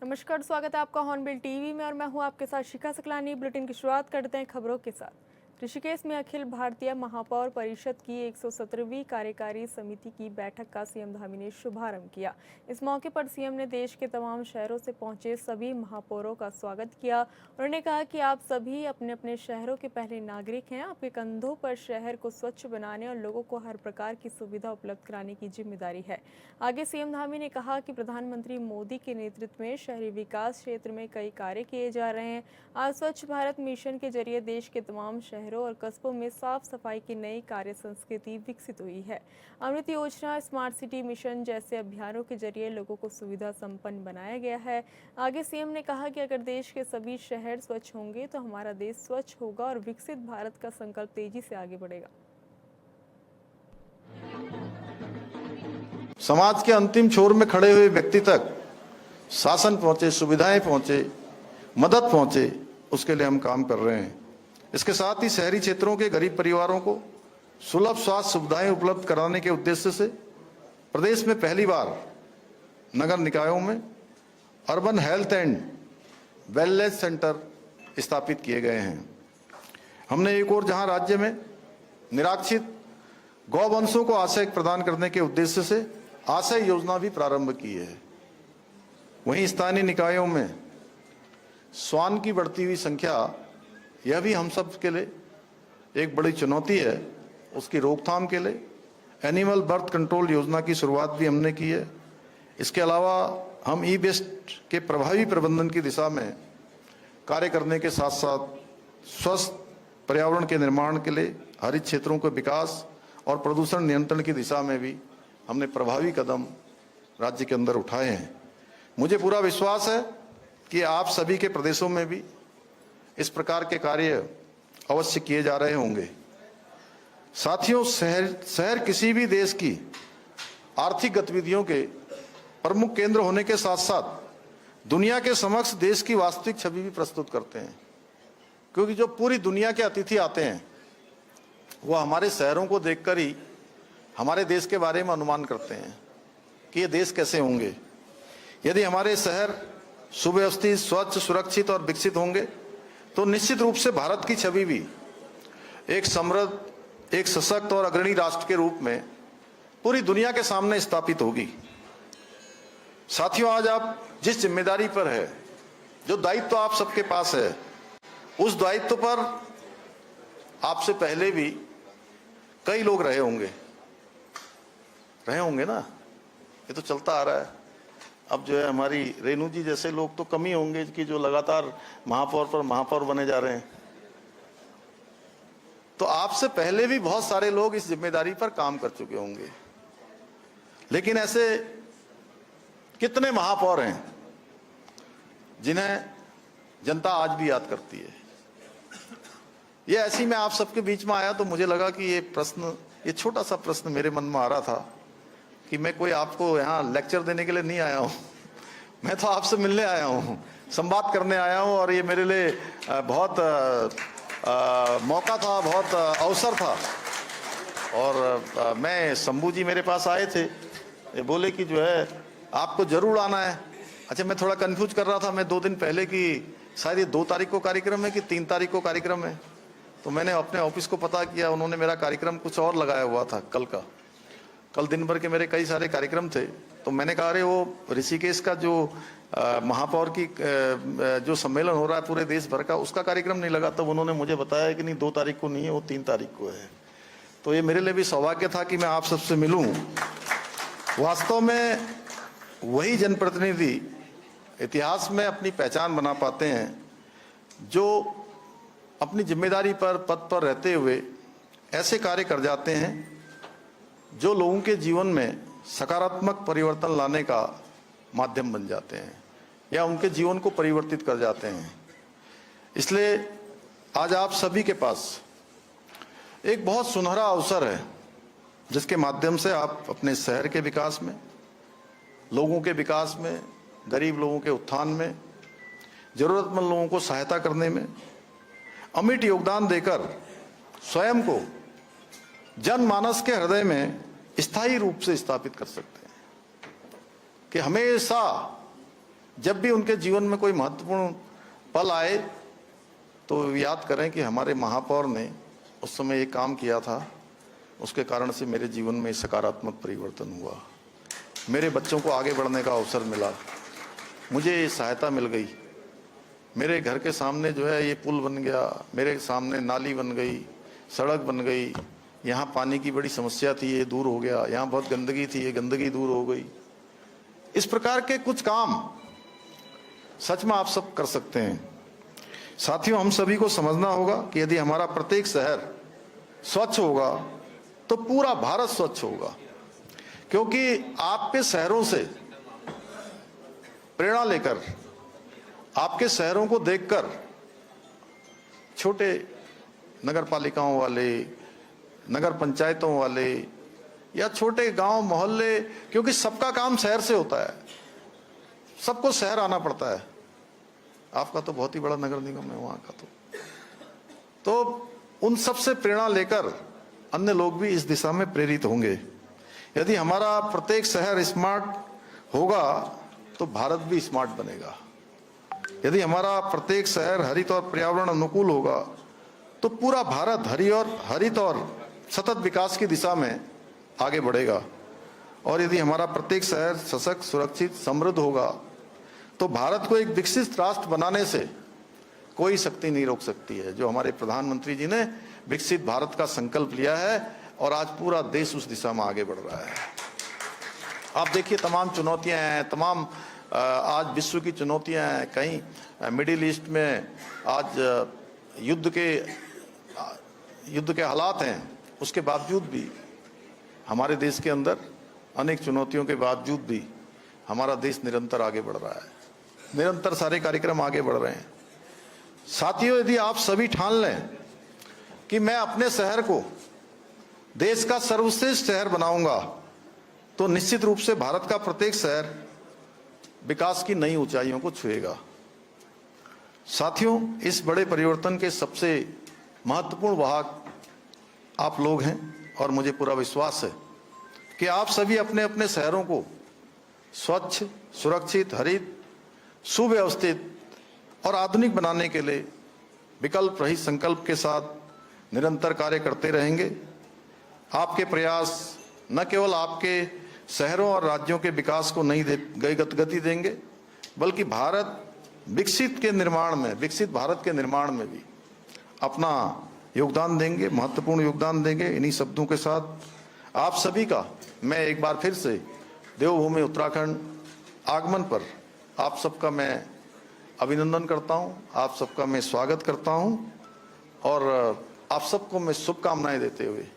नमस्कार, स्वागत है आपका हॉर्नबिल टीवी में और मैं हूं आपके साथ शिखा सकलानी। बुलेटिन की शुरुआत करते हैं खबरों के साथ। ऋषिकेश में अखिल भारतीय महापौर परिषद की 117वीं कार्यकारी समिति की बैठक का सीएम धामी ने शुभारंभ किया। इस मौके पर सीएम ने देश के तमाम शहरों से पहुंचे सभी महापौरों का स्वागत किया। उन्होंने कहा कि आप सभी अपने अपने शहरों के पहले नागरिक हैं। आपके कंधों पर शहर को स्वच्छ बनाने और लोगों को हर प्रकार की सुविधा उपलब्ध कराने की जिम्मेदारी है। आगे सीएम धामी ने कहा कि प्रधानमंत्री मोदी के नेतृत्व में शहरी विकास क्षेत्र में कई कार्य किए जा रहे हैं। आज स्वच्छ भारत मिशन के जरिए देश के तमाम शहरों और कस्बों में साफ सफाई की नई कार्य संस्कृति विकसित हुई है। अमृत योजना, स्मार्ट सिटी मिशन जैसे अभियानों के जरिए लोगों को सुविधा संपन्न बनाया गया है। आगे सीएम ने कहा कि अगर देश के सभी शहर स्वच्छ होंगे तो हमारा देश स्वच्छ होगा और विकसित भारत का संकल्प तेजी से आगे बढ़ेगा। समाज के अंतिम छोर में खड़े हुए व्यक्ति तक शासन पहुंचे, सुविधाएं पहुंचे, मदद पहुंचे, उसके लिए हम काम कर रहे हैं। इसके साथ ही शहरी क्षेत्रों के गरीब परिवारों को सुलभ स्वास्थ्य सुविधाएं उपलब्ध कराने के उद्देश्य से प्रदेश में पहली बार नगर निकायों में urban health and wellness centre स्थापित किए गए हैं। हमने एक और जहां राज्य में निराश्रित गौवंशों को आश्रय प्रदान करने के उद्देश्य से आश्रय योजना भी प्रारंभ की है। वहीं स्थानीय निकायों में श्वान की बढ़ती हुई संख्या, यह भी हम सब के लिए एक बड़ी चुनौती है। उसकी रोकथाम के लिए एनिमल बर्थ कंट्रोल योजना की शुरुआत भी हमने की है। इसके अलावा हम ई वेस्ट के प्रभावी प्रबंधन की दिशा में कार्य करने के साथ साथ स्वस्थ पर्यावरण के निर्माण के लिए हरित क्षेत्रों के विकास और प्रदूषण नियंत्रण की दिशा में भी हमने प्रभावी कदम राज्य के अंदर उठाए हैं। मुझे पूरा विश्वास है कि आप सभी के प्रदेशों में भी इस प्रकार के कार्य अवश्य किए जा रहे होंगे। साथियों, शहर किसी भी देश की आर्थिक गतिविधियों के प्रमुख केंद्र होने के साथ साथ दुनिया के समक्ष देश की वास्तविक छवि भी प्रस्तुत करते हैं, क्योंकि जो पूरी दुनिया के अतिथि आते हैं वो हमारे शहरों को देखकर ही हमारे देश के बारे में अनुमान करते हैं कि ये देश कैसे होंगे। यदि हमारे शहर सुव्यवस्थित, स्वच्छ, सुरक्षित और विकसित होंगे तो निश्चित रूप से भारत की छवि भी एक समृद्ध, एक सशक्त और अग्रणी राष्ट्र के रूप में पूरी दुनिया के सामने स्थापित होगी। साथियों, आज आप जिस जिम्मेदारी पर है, जो दायित्व आप सबके पास है, उस दायित्व पर आपसे पहले भी कई लोग रहे होंगे ना। ये तो चलता आ रहा है। अब जो है हमारी रेणु जी जैसे लोग तो कम ही होंगे कि जो लगातार महापौर पर महापौर बने जा रहे हैं। तो आपसे पहले भी बहुत सारे लोग इस जिम्मेदारी पर काम कर चुके होंगे। लेकिन ऐसे कितने महापौर हैं जिन्हें जनता आज भी याद करती है। ये ऐसी मैं आप सबके बीच में आया तो मुझे लगा कि ये छोटा सा प्रश्न मेरे मन में आ रहा था कि मैं कोई आपको यहाँ लेक्चर देने के लिए नहीं आया हूँ। मैं तो आपसे मिलने आया हूँ, संवाद करने आया हूँ। और ये मेरे लिए बहुत मौका था, बहुत अवसर था। और मैं शंभू जी मेरे पास आए थे, ये बोले कि जो है आपको जरूर आना है। अच्छा, मैं थोड़ा कंफ्यूज कर रहा था। मैं 2 दिन पहले कि शायद ये 2 तारीख को कार्यक्रम है कि 3 तारीख को कार्यक्रम है, तो मैंने अपने ऑफिस को पता किया। उन्होंने मेरा कार्यक्रम कुछ और लगाया हुआ था कल दिन भर के मेरे कई सारे कार्यक्रम थे। तो मैंने कहा अरे वो ऋषिकेश का जो महापौर की जो सम्मेलन हो रहा है पूरे देश भर का, उसका कार्यक्रम नहीं लगा। तब उन्होंने मुझे बताया कि नहीं, 2 तारीख को नहीं है, वो 3 तारीख को है। तो ये मेरे लिए भी सौभाग्य था कि मैं आप सबसे मिलूं। वास्तव में वही जनप्रतिनिधि इतिहास में अपनी पहचान बना पाते हैं जो अपनी जिम्मेदारी पर, पद पर रहते हुए ऐसे कार्य कर जाते हैं जो लोगों के जीवन में सकारात्मक परिवर्तन लाने का माध्यम बन जाते हैं या उनके जीवन को परिवर्तित कर जाते हैं। इसलिए आज आप सभी के पास एक बहुत सुनहरा अवसर है जिसके माध्यम से आप अपने शहर के विकास में, लोगों के विकास में, गरीब लोगों के उत्थान में, जरूरतमंद लोगों को सहायता करने में अमिट योगदान देकर स्वयं को जनमानस के हृदय में स्थायी रूप से स्थापित कर सकते हैं कि हमेशा जब भी उनके जीवन में कोई महत्वपूर्ण पल आए तो याद करें कि हमारे महापौर ने उस समय एक काम किया था, उसके कारण से मेरे जीवन में सकारात्मक परिवर्तन हुआ। मेरे बच्चों को आगे बढ़ने का अवसर मिला, मुझे सहायता मिल गई। मेरे घर के सामने जो है ये पुल बन गया, मेरे सामने नाली बन गई, सड़क बन गई। यहाँ पानी की बड़ी समस्या थी, ये दूर हो गया। यहाँ बहुत गंदगी थी, ये गंदगी दूर हो गई। इस प्रकार के कुछ काम सच में आप सब कर सकते हैं। साथियों, हम सभी को समझना होगा कि यदि हमारा प्रत्येक शहर स्वच्छ होगा तो पूरा भारत स्वच्छ होगा, क्योंकि आपके शहरों से प्रेरणा लेकर, आपके शहरों को देखकर छोटे नगर पालिकाओं वाले, नगर पंचायतों वाले या छोटे गांव मोहल्ले, क्योंकि सबका काम शहर से होता है, सबको शहर आना पड़ता है। आपका तो बहुत ही बड़ा नगर निगम है, वहां का तो उन सब से प्रेरणा लेकर अन्य लोग भी इस दिशा में प्रेरित होंगे। यदि हमारा प्रत्येक शहर स्मार्ट होगा तो भारत भी स्मार्ट बनेगा। यदि हमारा प्रत्येक शहर हरित और पर्यावरण अनुकूल होगा तो पूरा भारत हरित और सतत विकास की दिशा में आगे बढ़ेगा। और यदि हमारा प्रत्येक शहर सशक्त, सुरक्षित, समृद्ध होगा तो भारत को एक विकसित राष्ट्र बनाने से कोई शक्ति नहीं रोक सकती है। जो हमारे प्रधानमंत्री जी ने विकसित भारत का संकल्प लिया है और आज पूरा देश उस दिशा में आगे बढ़ रहा है। आप देखिए, तमाम चुनौतियां हैं, तमाम आज विश्व की चुनौतियां हैं। कहीं मिडिल ईस्ट में आज युद्ध के हालात हैं, उसके बावजूद भी हमारे देश के अंदर अनेक चुनौतियों के बावजूद भी हमारा देश निरंतर आगे बढ़ रहा है। निरंतर सारे कार्यक्रम आगे बढ़ रहे हैं। साथियों, यदि आप सभी ठान लें कि मैं अपने शहर को देश का सर्वश्रेष्ठ शहर बनाऊंगा तो निश्चित रूप से भारत का प्रत्येक शहर विकास की नई ऊंचाइयों को छुएगा। साथियों, इस बड़े परिवर्तन के सबसे महत्वपूर्ण वाहक आप लोग हैं और मुझे पूरा विश्वास है कि आप सभी अपने अपने शहरों को स्वच्छ, सुरक्षित, हरित, सुव्यवस्थित और आधुनिक बनाने के लिए विकल्प रहित संकल्प के साथ निरंतर कार्य करते रहेंगे। आपके प्रयास न केवल आपके शहरों और राज्यों के विकास को नई गति देंगे, बल्कि विकसित भारत के निर्माण में भी अपना योगदान देंगे, महत्वपूर्ण योगदान देंगे। इन्हीं शब्दों के साथ आप सभी का मैं एक बार फिर से देवभूमि उत्तराखंड आगमन पर आप सबका मैं अभिनंदन करता हूं, आप सबका मैं स्वागत करता हूं और आप सबको मैं शुभकामनाएं देते हुए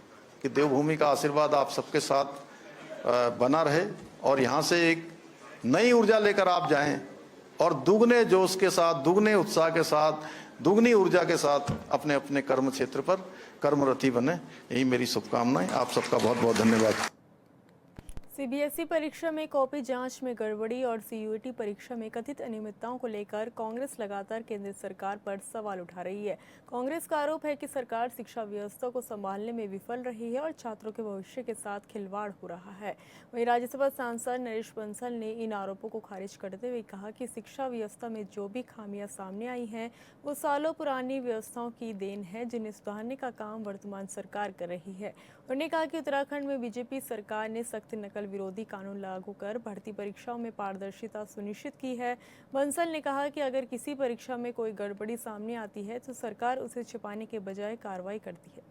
कि देवभूमि का आशीर्वाद आप सबके साथ बना रहे और यहाँ से एक नई ऊर्जा लेकर आप जाएं और दुगने जोश के साथ, दुगने उत्साह के साथ, दुगनी ऊर्जा के साथ अपने अपने कर्म क्षेत्र पर कर्मरति बने। यही मेरी शुभकामनाएं। आप सबका बहुत बहुत धन्यवाद। सीबीएसई परीक्षा में कॉपी जांच में गड़बड़ी और सीयूईटी परीक्षा में कथित अनियमितताओं को लेकर कांग्रेस लगातार केंद्र सरकार पर सवाल उठा रही है। कांग्रेस का आरोप है कि सरकार शिक्षा व्यवस्था को संभालने में विफल रही है और छात्रों के भविष्य के साथ खिलवाड़ हो रहा है। वहीं राज्यसभा सांसद नरेश बंसल ने इन आरोपों को खारिज करते हुए कहा कि शिक्षा व्यवस्था में जो भी खामियां सामने आई हैं वो सालों पुरानी व्यवस्थाओं की देन है, जिन्हें सुधारने का काम वर्तमान सरकार कर रही है। उन्होंने कहा कि उत्तराखंड में बीजेपी सरकार ने सख्त नकल विरोधी कानून लागू कर भर्ती परीक्षाओं में पारदर्शिता सुनिश्चित की है। बंसल ने कहा कि अगर किसी परीक्षा में कोई गड़बड़ी सामने आती है तो सरकार उसे छिपाने के बजाय कार्रवाई करती है।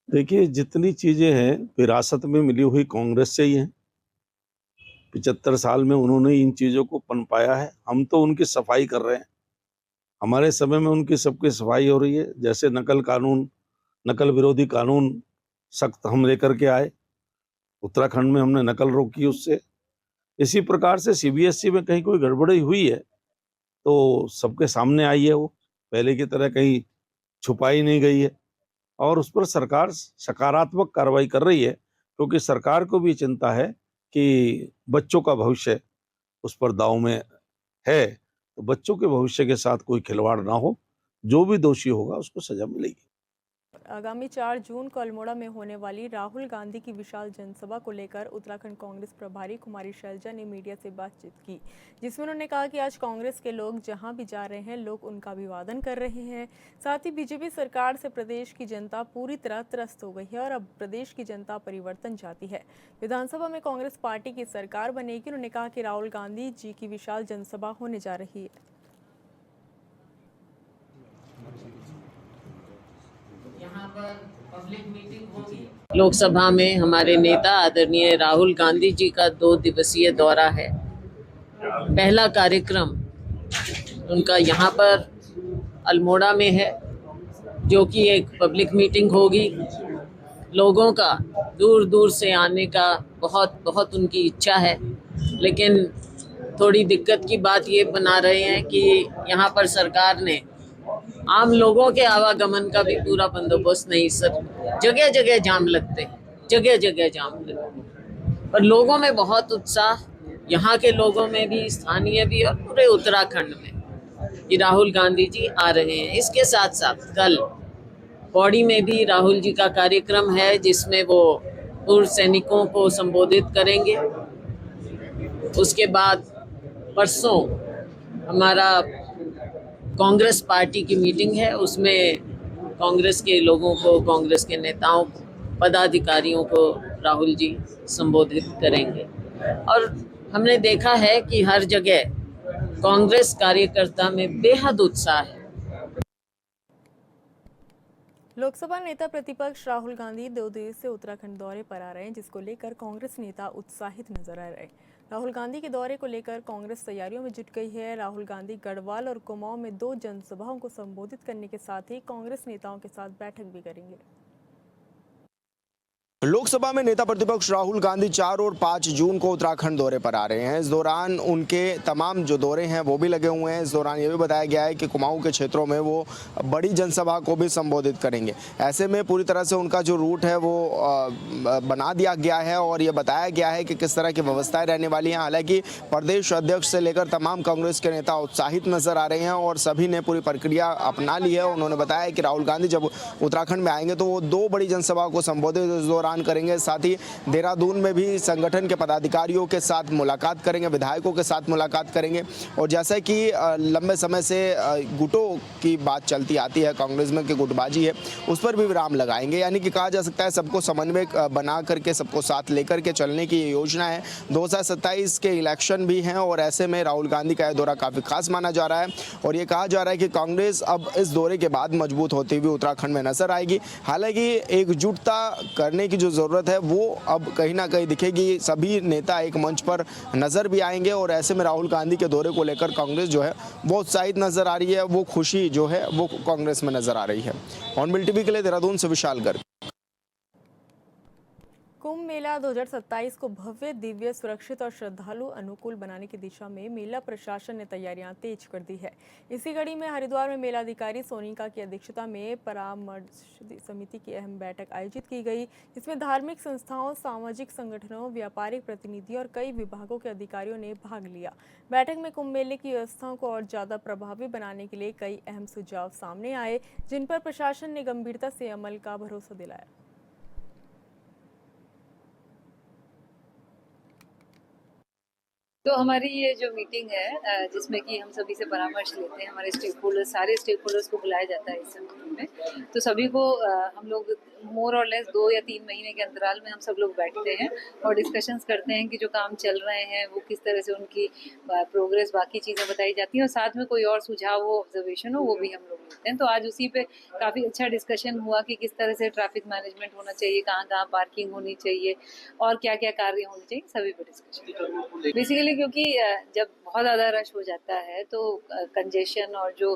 देखिए, जितनी चीजें हैं विरासत में मिली हुई कांग्रेस से ही हैं। 75 साल में उन्होंने इन चीजों को पनपाया है। हम तो उनकी सफाई कर रहे हैं। हमारे समय में उनकी सबकी सफाई हो रही है। जैसे नकल विरोधी कानून सख्त हम लेकर के आए, उत्तराखंड में हमने नकल रोकी उससे। इसी प्रकार से सीबीएसई में कहीं कोई गड़बड़ी हुई है तो सबके सामने आई है। वो पहले की तरह कहीं छुपाई नहीं गई है और उस पर सरकार सकारात्मक कार्रवाई कर रही है, क्योंकि सरकार को भी चिंता है कि बच्चों का भविष्य उस पर दांव में है। तो बच्चों के भविष्य के साथ कोई खिलवाड़ ना हो, जो भी दोषी होगा उसको सजा मिलेगी। आगामी 4 जून को अल्मोड़ा में होने वाली राहुल गांधी की विशाल जनसभा को लेकर उत्तराखंड कांग्रेस प्रभारी कुमारी शैलजा ने मीडिया से बातचीत की, जिसमें उन्होंने कहा कि आज कांग्रेस के लोग जहां भी जा रहे हैं, लोग उनका अभिवादन कर रहे हैं। साथ ही बीजेपी सरकार से प्रदेश की जनता पूरी तरह त्रस्त हो गई है और अब प्रदेश की जनता परिवर्तन चाहती है। विधानसभा में कांग्रेस पार्टी की सरकार बनेगी। उन्होंने कहा कि राहुल गांधी जी की विशाल जनसभा होने जा रही है। यहाँ पर पब्लिक मीटिंग होगी। लोकसभा में हमारे नेता आदरणीय राहुल गांधी जी का 2 दिवसीय दौरा है। पहला कार्यक्रम उनका यहाँ पर अल्मोड़ा में है, जो कि एक पब्लिक मीटिंग होगी। लोगों का दूर दूर से आने का बहुत उनकी इच्छा है, लेकिन थोड़ी दिक्कत की बात ये बना रहे हैं कि यहाँ पर सरकार ने आम लोगों के आवागमन का भी पूरा बंदोबस्त नहीं। सर, जगह जगह जाम लगते हैं, जगह जगह जाम लगते हैं, पर लोगों में बहुत उत्साह, यहाँ के लोगों में भी, स्थानीय भी और पूरे उत्तराखंड में कि राहुल गांधी जी आ रहे हैं। इसके साथ साथ कल पौड़ी में भी राहुल जी का कार्यक्रम है, जिसमें वो पूर्व सैनिकों को संबोधित करेंगे। उसके बाद परसों हमारा कांग्रेस पार्टी की मीटिंग है, उसमें कांग्रेस के लोगों को, कांग्रेस के नेताओं को, पदाधिकारियों को राहुल जी संबोधित करेंगे। और हमने देखा है कि हर जगह कांग्रेस कार्यकर्ता में बेहद उत्साह है। लोकसभा नेता प्रतिपक्ष राहुल गांधी 2 दिवसीय उत्तराखंड दौरे पर आ रहे हैं, जिसको लेकर कांग्रेस नेता उत्साहित नजर आ रहे हैं। राहुल गांधी के दौरे को लेकर कांग्रेस तैयारियों में जुट गई है। राहुल गांधी गढ़वाल और कुमाऊं में 2 जनसभाओं को संबोधित करने के साथ ही कांग्रेस नेताओं के साथ बैठक भी करेंगे। लोकसभा में नेता प्रतिपक्ष राहुल गांधी 4 और 5 जून को उत्तराखंड दौरे पर आ रहे हैं। इस दौरान उनके तमाम जो दौरे हैं वो भी लगे हुए हैं। इस दौरान ये भी बताया गया है कि कुमाऊं के क्षेत्रों में वो बड़ी जनसभा को भी संबोधित करेंगे। ऐसे में पूरी तरह से उनका जो रूट है वो बना दिया गया है और ये बताया गया है कि किस तरह की व्यवस्थाएं रहने वाली हैं। हालांकि प्रदेश अध्यक्ष से लेकर तमाम कांग्रेस के नेता उत्साहित नजर आ रहे हैं और सभी ने पूरी प्रक्रिया अपना ली है। उन्होंने बताया कि राहुल गांधी जब उत्तराखंड में आएंगे तो वो 2 बड़ी जनसभा को संबोधित इस दौरान करेंगे। साथ ही देहरादून में भी संगठन के पदाधिकारियों के साथ मुलाकात करेंगे, विधायकों के साथ मुलाकात करेंगे। और जैसा कि लंबे समय से गुटों की बात चलती आती है, कांग्रेस में की गुटबाजी है, उस पर भी विराम लगाएंगे। यानी कि कहा जा सकता है सबको समन्वय बना करके, सबको साथ लेकर के चलने की योजना है। 2027 के इलेक्शन भी हैं और ऐसे में राहुल गांधी का यह दौरा काफी खास माना जा रहा है और ये कहा जा रहा है कि कांग्रेस अब इस दौरे के बाद मजबूत होती हुई उत्तराखंड में नजर आएगी। हालांकि एकजुटता करने की जो जरूरत है वो अब कहीं ना कहीं दिखेगी। सभी नेता एक मंच पर नजर भी आएंगे और ऐसे में राहुल गांधी के दौरे को लेकर कांग्रेस जो है वो उत्साहित नजर आ रही है, वो खुशी जो है वो कांग्रेस में नजर आ रही है। ऑन टीवी के लिए देहरादून से विशाल गर्ग। कुंभ मेला 2027 को भव्य, दिव्य, सुरक्षित और श्रद्धालु अनुकूल बनाने की दिशा में मेला प्रशासन ने तैयारियां तेज कर दी है। इसी कड़ी में हरिद्वार में मेलाधिकारी सोनिका की अध्यक्षता में परामर्श समिति की अहम बैठक आयोजित की गई। इसमें धार्मिक संस्थाओं, सामाजिक संगठनों, व्यापारिक प्रतिनिधि और कई विभागों के अधिकारियों ने भाग लिया। बैठक में कुंभ मेले की व्यवस्थाओं को और ज्यादा प्रभावी बनाने के लिए कई अहम सुझाव सामने आए, जिन पर प्रशासन ने गंभीरता से अमल का भरोसा दिलाया। तो हमारी ये जो मीटिंग है जिसमें कि हम सभी से परामर्श लेते हैं, हमारे स्टेक होल्डर्स, सारे स्टेक होल्डर्स को बुलाया जाता है इस मीटिंग में। तो सभी को हम लोग मोर और लेस 2 या 3 महीने के अंतराल में हम सब लोग बैठते हैं और डिस्कशंस करते हैं कि जो काम चल रहे हैं वो किस तरह से उनकी प्रोग्रेस, बाकी चीज़ें बताई जाती हैं और साथ में कोई और सुझाव हो, ऑब्जर्वेशन हो, वो भी हम लोग लेते हैं। तो आज उसी पे काफ़ी अच्छा डिस्कशन हुआ कि किस तरह से ट्रैफिक मैनेजमेंट होना चाहिए, कहाँ कहाँ पार्किंग होनी चाहिए और क्या क्या कार्य होने चाहिए, सभी पे डिस्कशन। बेसिकली क्योंकि जब बहुत ज़्यादा रश हो जाता है तो कंजेशन और जो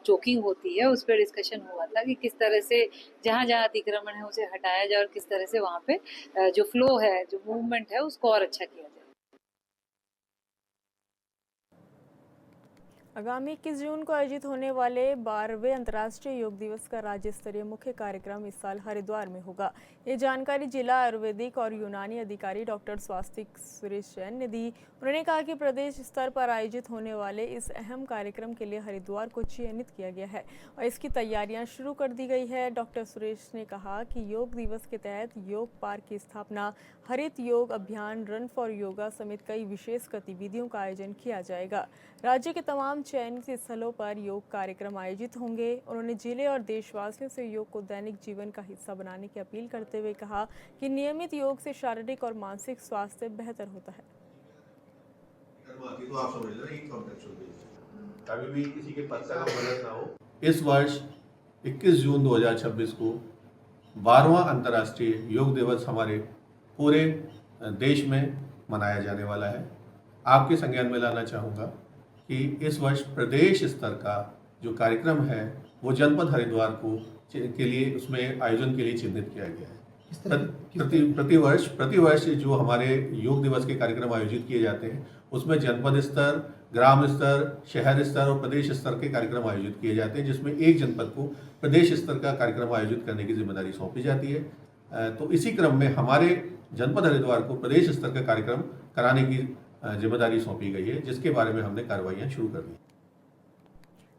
चोकिंग होती है उस पर डिस्कशन हुआ था कि किस तरह से जहाँ जहाँ अतिक्रमण है उसे हटाया जाए और किस तरह से वहाँ पे जो फ्लो है, जो मूवमेंट है, उसको और अच्छा किया जाए। आगामी 21 जून को आयोजित होने वाले 12वें अंतर्राष्ट्रीय योग दिवस का राज्य स्तरीय मुख्य कार्यक्रम इस साल हरिद्वार में होगा। ये जानकारी जिला आयुर्वेदिक और यूनानी अधिकारी डॉक्टर स्वास्तिक सुरेश जैन ने दी। उन्होंने कहा कि प्रदेश स्तर पर आयोजित होने वाले इस अहम कार्यक्रम के लिए हरिद्वार को चयनित किया गया है और इसकी तैयारियां शुरू कर दी गई है। डॉक्टर सुरेश ने कहा कि योग दिवस के तहत योग पार्क की स्थापना, हरित योग अभियान, रन फॉर योगा समेत कई विशेष गतिविधियों का आयोजन किया जाएगा। राज्य के तमाम चयनित स्थलों पर योग कार्यक्रम आयोजित होंगे। उन्होंने जिले और देशवासियों से योग को दैनिक जीवन का हिस्सा बनाने की अपील करते हुए कहा कि नियमित योग से शारीरिक और मानसिक स्वास्थ्य बेहतर होता है। तो आप समझ लेना इन कॉन्टेक्चुअल बेसिस कभी भी किसी के पत्ता का गलत ना हो। इस वर्ष 21 जून 2026 को 12वां अंतर्राष्ट्रीय योग दिवस हमारे पूरे देश में मनाया जाने वाला है। आपके संज्ञान में लाना चाहूँगा कि इस वर्ष प्रदेश स्तर का जो कार्यक्रम है वो जनपद हरिद्वार को के लिए उसमें आयोजन के लिए चिन्हित किया गया है। प्रतिवर्ष जो हमारे योग दिवस के कार्यक्रम आयोजित किए जाते हैं उसमें जनपद स्तर, ग्राम स्तर, शहर स्तर और प्रदेश स्तर के कार्यक्रम आयोजित किए जाते हैं, जिसमें एक जनपद को प्रदेश स्तर का कार्यक्रम आयोजित करने की जिम्मेदारी सौंपी जाती है। तो इसी क्रम में हमारे जनपद हरिद्वार को प्रदेश स्तर का कार्यक्रम कराने की जिम्मेदारी सौंपी गई है, जिसके बारे में हमने कार्रवाइयाँ शुरू कर दी।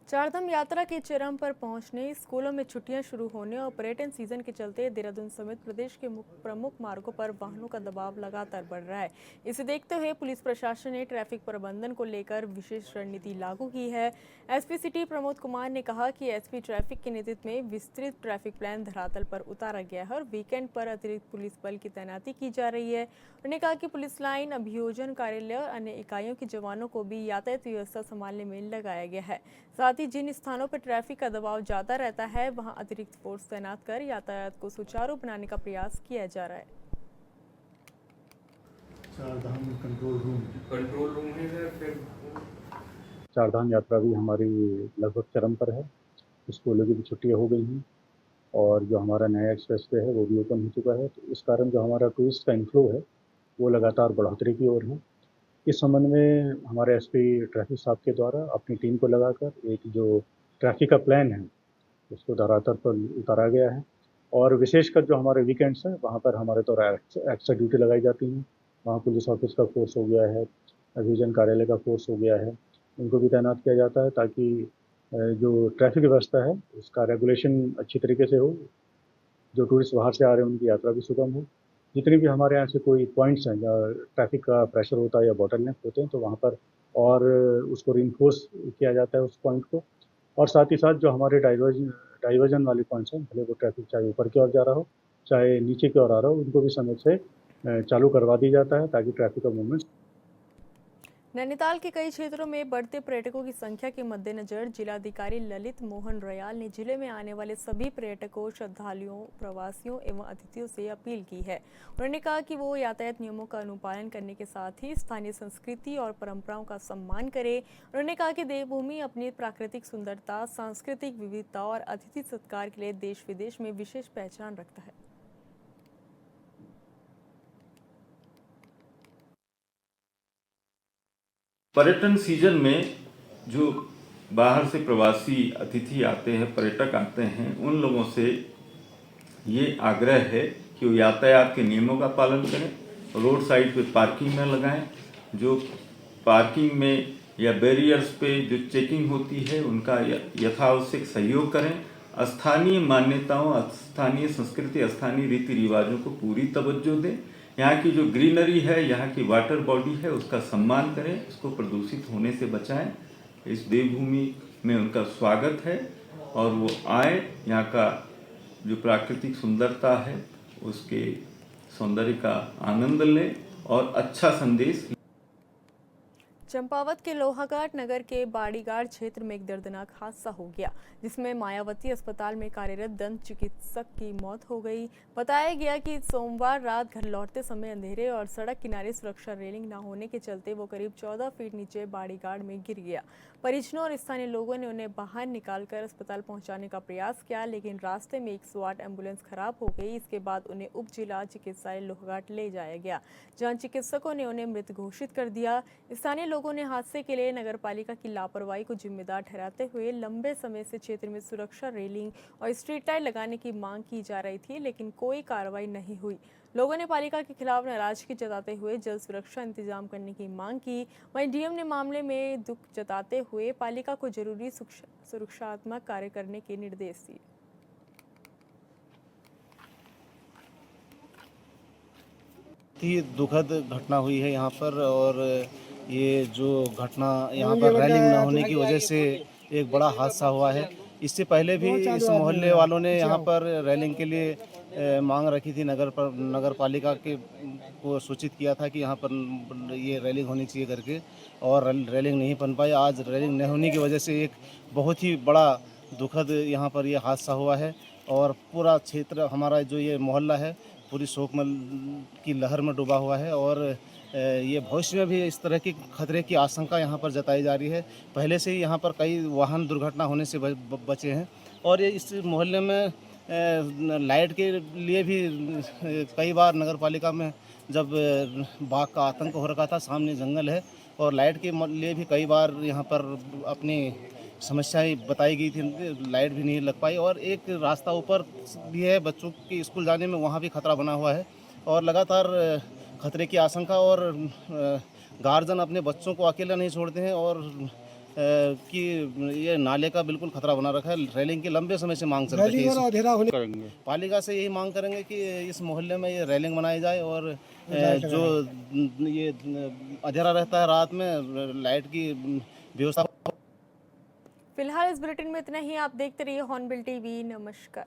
चारधाम यात्रा के चरम पर पहुंचने, स्कूलों में छुट्टियां शुरू होने और पर्यटन सीजन के चलते देहरादून समेत प्रदेश के प्रमुख मार्गों पर वाहनों का दबाव लगातार बढ़ रहा है। इसे देखते हुए पुलिस प्रशासन ने ट्रैफिक प्रबंधन को लेकर विशेष रणनीति लागू की है। एसपी सिटी प्रमोद कुमार ने कहा कि एसपी ट्रैफिक के नेतृत्व में विस्तृत ट्रैफिक प्लान धरातल पर उतारा गया है और वीकेंड पर अतिरिक्त पुलिस बल की तैनाती की जा रही है। उन्होंने कहा कि पुलिस लाइन, अभियोजन कार्यालय और अन्य इकाइयों के जवानों को भी यातायात व्यवस्था संभालने में लगाया गया है। साथ ही जिन स्थानों पर ट्रैफिक का दबाव ज्यादा रहता है वहां अतिरिक्त फोर्स तैनात कर यातायात को सुचारू बनाने का प्रयास किया जा रहा है। चारधाम कंट्रोल रूम है सर। फिर चारधाम यात्रा भी हमारी लगभग चरम पर है। स्कूलों की भी छुट्टियां हो गई हैं और जो हमारा नया एक्सप्रेस वे है वो भी ओपन हो चुका है। तो इस कारण जो हमारा टूरिस्ट का इनफ्लो है वो लगातार बढ़ोतरी की ओर है। इस संबंध में हमारे एसपी ट्रैफिक साहब के द्वारा अपनी टीम को लगाकर एक जो ट्रैफिक का प्लान है उसको धरातल पर उतारा गया है और विशेषकर जो हमारे वीकेंड्स हैं वहाँ पर हमारे द्वारा एक्स्ट्रा ड्यूटी लगाई जाती हैं। वहाँ पुलिस ऑफिस का फोर्स हो गया है, अभियोजन कार्यालय का फोर्स हो गया है, उनको भी तैनात किया जाता है ताकि जो ट्रैफिक व्यवस्था है उसका रेगुलेशन अच्छी तरीके से हो। जो टूरिस्ट बाहर से आ रहे हैं उनकी यात्रा भी सुगम हो। जितने भी हमारे यहाँ से कोई पॉइंट्स हैं जहाँ ट्रैफिक का प्रेशर होता है या बॉटलनेक होते हैं तो वहाँ पर और उसको रिइंफोर्स किया जाता है उस पॉइंट को। और साथ ही साथ जो हमारे डाइवर्जन वाले पॉइंट्स हैं, भले वो ट्रैफिक चाहे ऊपर की ओर जा रहा हो चाहे नीचे की ओर आ रहा हो, उनको भी समय से चालू करवा दी जाता है ताकि ट्रैफिक का मूवमेंट। नैनीताल के कई क्षेत्रों में बढ़ते पर्यटकों की संख्या के मद्देनजर जिलाधिकारी ललित मोहन रयाल ने जिले में आने वाले सभी पर्यटकों, श्रद्धालुओं, प्रवासियों एवं अतिथियों से अपील की है। उन्होंने कहा कि वो यातायात नियमों का अनुपालन करने के साथ ही स्थानीय संस्कृति और परंपराओं का सम्मान करें। उन्होंने कहा कि देवभूमि अपनी प्राकृतिक सुंदरता, सांस्कृतिक विविधता और अतिथि सत्कार के लिए देश विदेश में विशेष पहचान रखता है। पर्यटन सीजन में जो बाहर से प्रवासी अतिथि आते हैं, पर्यटक आते हैं, उन लोगों से ये आग्रह है कि वो यातायात के नियमों का पालन करें, रोड साइड पे पार्किंग न लगाएं, जो पार्किंग में या बैरियर्स पे जो चेकिंग होती है उनका यथावश्यक सहयोग करें, स्थानीय मान्यताओं, स्थानीय संस्कृति, स्थानीय रीति रिवाजों को पूरी तवज्जो दें, यहाँ की जो ग्रीनरी है, यहाँ की वाटर बॉडी है उसका सम्मान करें, उसको प्रदूषित होने से बचाएं। इस देवभूमि में उनका स्वागत है और वो आए, यहाँ का जो प्राकृतिक सुंदरता है उसके सौंदर्य का आनंद लें और अच्छा संदेश। चंपावत के लोहाघाट नगर के बाड़ीगाड़ क्षेत्र में एक दर्दनाक हादसा हो गया जिसमें मायावती अस्पताल में कार्यरत दंत चिकित्सक की मौत हो गई। बताया गया कि सोमवार रात घर लौटते समय अंधेरे और सड़क किनारे सुरक्षा रेलिंग न होने के चलते वो करीब 14 फीट नीचे बाड़ीगाड़ में गिर गया। परिजनों और स्थानीय लोगों ने उन्हें बाहर निकालकर अस्पताल पहुंचाने का प्रयास किया, लेकिन रास्ते में 108 एम्बुलेंस खराब हो गई। इसके बाद उन्हें उप जिला चिकित्सालय लोहघाट ले जाया गया, जहां चिकित्सकों ने उन्हें मृत घोषित कर दिया। स्थानीय लोगों ने हादसे के लिए नगरपालिका की लापरवाही को जिम्मेदार ठहराते हुए लंबे समय से क्षेत्र में सुरक्षा रेलिंग और स्ट्रीट लाइट लगाने की मांग की जा रही थी, लेकिन कोई कार्रवाई नहीं हुई। लोगों ने पालिका के खिलाफ नाराजगी जताते हुए जल सुरक्षा इंतजाम करने की मांग की। वहीं डीएम ने मामले में दुख जताते हुए पालिका को जरूरी सुरक्षात्मक कार्य करने के निर्देश दिए। ही दुखद घटना हुई है यहाँ पर, और ये जो घटना यहाँ पर रेलिंग न होने की वजह से एक बड़ा हादसा हुआ है। इससे पहले भी इस मोहल्ले वालों ने यहाँ पर रेलिंग के लिए मांग रखी थी, नगर पालिका के को सूचित किया था कि यहाँ पर ये रेलिंग होनी चाहिए करके, और रेलिंग नहीं बन पाई। आज रेलिंग नहीं होने की वजह से एक बहुत ही बड़ा दुखद यहाँ पर ये हादसा हुआ है, और पूरा क्षेत्र हमारा जो ये मोहल्ला है पूरी शोकमल की लहर में डूबा हुआ है, और ये भविष्य में भी इस तरह की खतरे की आशंका यहाँ पर जताई जा रही है। पहले से ही यहाँ पर कई वाहन दुर्घटना होने से बचे हैं, और ये इस मोहल्ले में लाइट के लिए भी कई बार नगर पालिका में जब बाघ का आतंक हो रखा था, सामने जंगल है, और लाइट के लिए भी कई बार यहाँ पर अपनी समस्याएं बताई गई थी, लाइट भी नहीं लग पाई। और एक रास्ता ऊपर भी है बच्चों के स्कूल जाने में, वहाँ भी खतरा बना हुआ है, और लगातार खतरे की आशंका, और गार्जियन अपने बच्चों को अकेला नहीं छोड़ते हैं, और कि ये नाले का बिल्कुल खतरा बना रखा है। रेलिंग की लंबे समय से मांग चल रही है। पालिका से यही मांग करेंगे कि इस मोहल्ले में ये रेलिंग बनाई जाए, और जो ये अंधेरा रहता है रात में, लाइट की व्यवस्था। फिलहाल इस बुलेटिन में इतना ही। आप देखते रहिए हॉर्नबिल टीवी। नमस्कार।